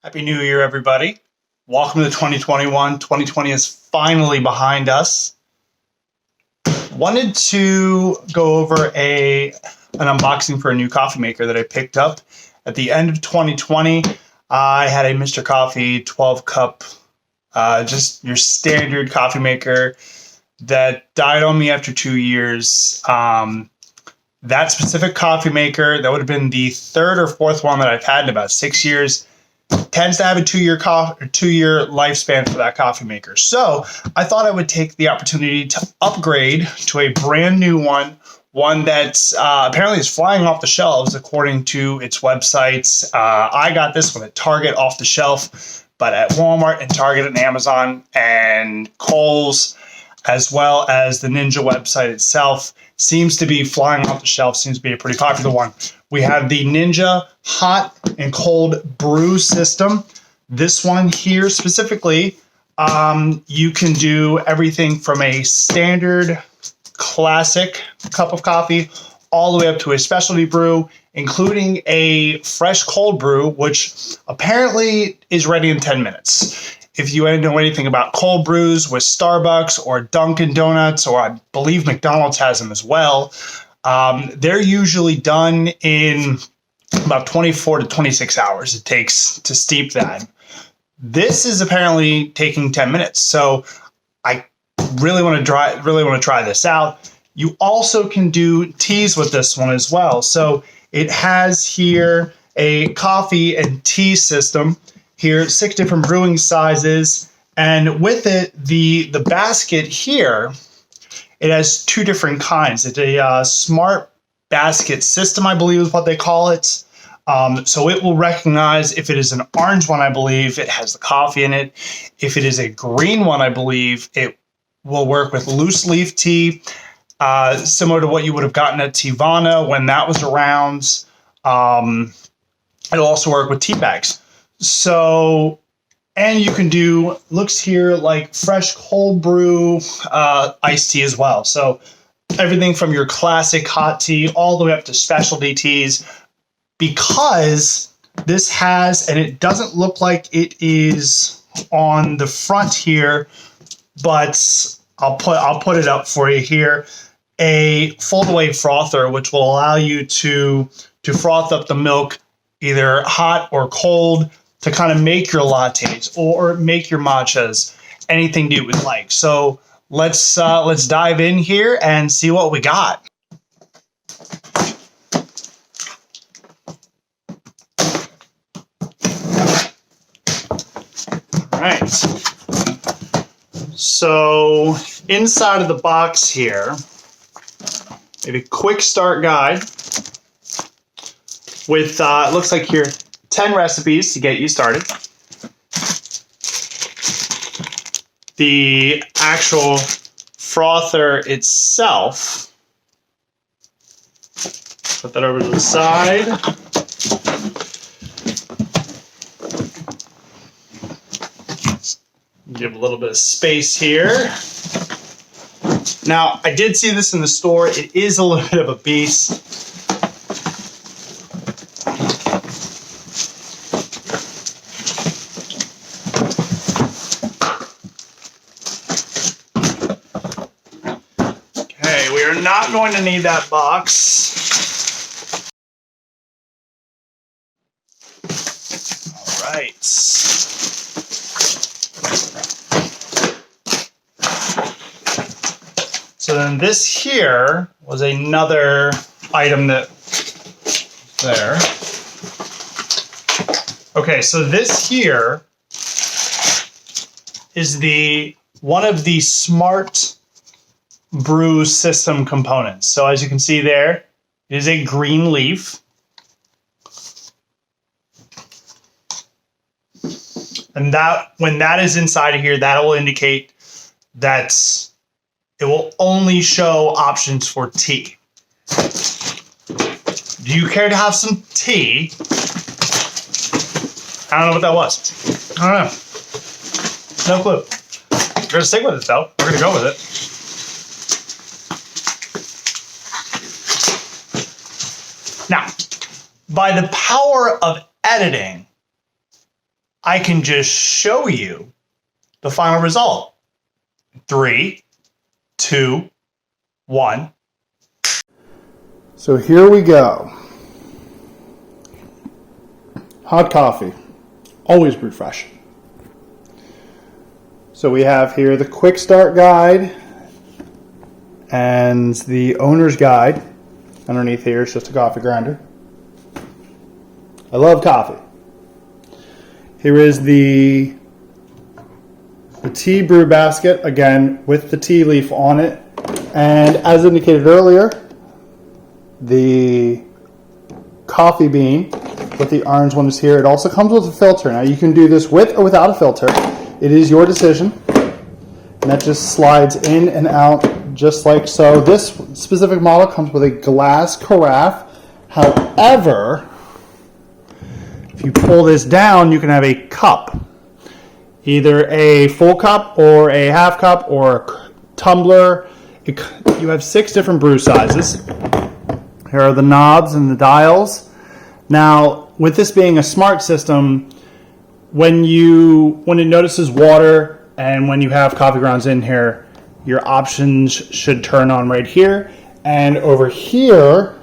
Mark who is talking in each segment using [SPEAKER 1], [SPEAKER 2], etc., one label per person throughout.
[SPEAKER 1] Happy New Year, everybody. Welcome to 2021. 2020 is finally behind us. Wanted to go over an unboxing for a new coffee maker that I picked up at the end of 2020. I had a Mr. Coffee 12 cup, just your standard coffee maker that died on me after 2 years. That specific coffee maker, that would have been the third or fourth one that I've had in about 6 years, tends to have a 2 year lifespan for that coffee maker. So I thought I would take the opportunity to upgrade to a brand new one that's apparently is flying off the shelves according to its websites. I got this one at Target off the shelf, but at Walmart and Target and Amazon and Kohl's, as well as the Ninja website itself, seems to be flying off the shelf, seems to be a pretty popular one. We have the Ninja Hot and Cold Brew system. This one here specifically, you can do everything from a standard classic cup of coffee all the way up to a specialty brew, including a fresh cold brew, which apparently is ready in 10 minutes. If you know anything about cold brews with Starbucks or Dunkin' Donuts, or I believe McDonald's has them as well, they're usually done in about 24 to 26 hours it takes to steep that. This is apparently taking 10 minutes, so I really want to try this out. You also can do teas with this one as well. So it has here a coffee and tea system. Here, 6 different brewing sizes, and with it, the basket here, it has 2 different kinds. It's a smart basket system, I believe is what they call it. So it will recognize if it is an orange one, I believe it has the coffee in it. If it is a green one, I believe it will work with loose leaf tea, similar to what you would have gotten at Teavana when that was around. It'll also work with tea bags. So, and you can do, looks here like fresh cold brew iced tea as well. So everything from your classic hot tea all the way up to specialty teas, because this has, and it doesn't look like it is on the front here, but I'll put it up for you here, a fold away frother, which will allow you to froth up the milk either hot or cold, to kind of make your lattes or make your matchas, anything you would like. So let's dive in here and see what we got. All right. So inside of the box here, maybe a quick start guide with it looks like here 10 recipes to get you started. The actual frother itself, put that over to the side. Give a little bit of space here. Now, I did see this in the store. It is a little bit of a beast. We're not going to need that box. All right. So then this here was another item that there. Okay, so this here is one of the smart brew system components. So as you can see there, it is a green leaf. And that, when that is inside of here, that will indicate that it will only show options for tea. Do you care to have some tea? I don't know what that was. I don't know. No clue. We're going to stick with it though. We're going to go with it. Now, by the power of editing, I can just show you the final result. 3, 2, 1.
[SPEAKER 2] So here we go. Hot coffee, always brewed fresh. So we have here the quick start guide and the owner's guide. Underneath here is just a coffee grinder. I love coffee. Here is the tea brew basket, again with the tea leaf on it. And as indicated earlier, the coffee bean with the orange one is here. It also comes with a filter. Now you can do this with or without a filter. It is your decision. And that just slides in and out just like so. This specific model comes with a glass carafe. However, if you pull this down, you can have a cup. Either a full cup or a half cup or a tumbler. You have 6 different brew sizes. Here are the knobs and the dials. Now, with this being a smart system, when it notices water and when you have coffee grounds in here, your options should turn on right here. And over here,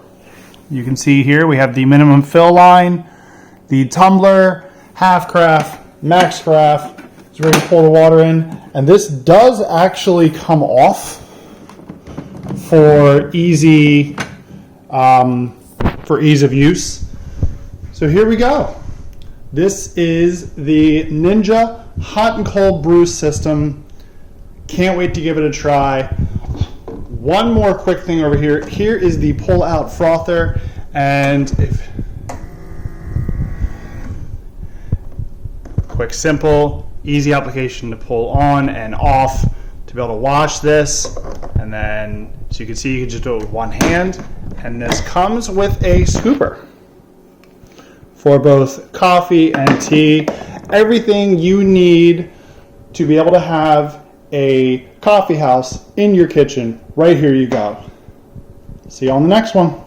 [SPEAKER 2] you can see here we have the minimum fill line, the tumbler, half carafe, max carafe. It's ready to pour the water in. And this does actually come off for ease of use. So here we go. This is the Ninja Hot and Cold Brew System. Can't wait to give it a try. One more quick thing over here. Here is the pull-out frother, and quick, simple, easy application to pull on and off to be able to wash this. And then, so you can see, you can just do it with one hand. And this comes with a scooper for both coffee and tea. Everything you need to be able to have a coffee house in your kitchen. Right here you go. See you on the next one.